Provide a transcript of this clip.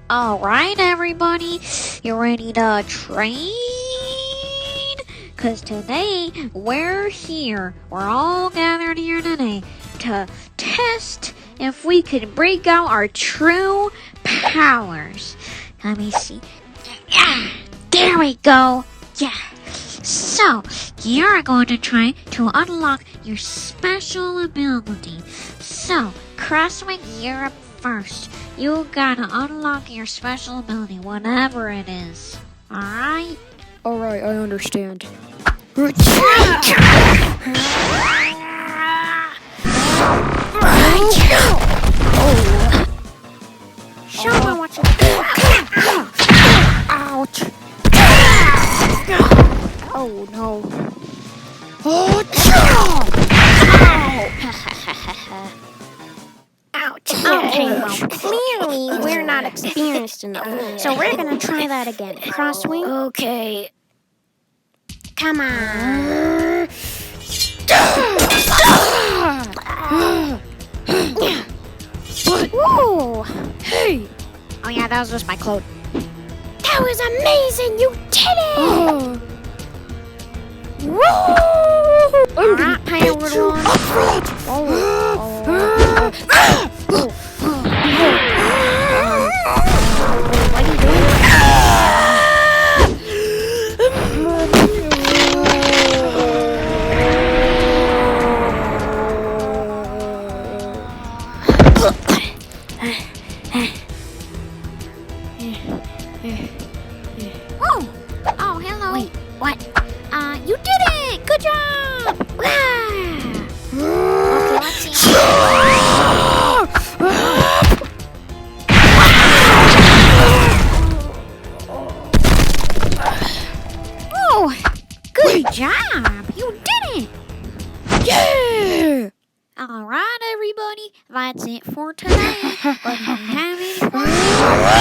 Alright, everybody, you ready to train? Because today, we're all gathered here today to test if we can break out our true powers. Let me see. Yeah, there we go. Yeah. So, you're going to try to unlock your special ability. So, Crosswing, you're up first. You gotta unlock your special ability, whatever it is. Alright? Alright, I understand. Show me what you do. Ouch! Oh no. Ouch. Okay, well, clearly we're not experienced enough. So we're gonna try that again. Crosswing. Okay. Come on. Whoa. Hey! Oh yeah, that was just my clone. That was amazing. You did it. Woo! Alright, hi everyone. Up front! What are you doing? Oh, hello. Wait, what? You did it! Good job! Okay, let's see. Oh, good job. You did it. Yeah! Alright, everybody. That's it for today. But if you have any questions,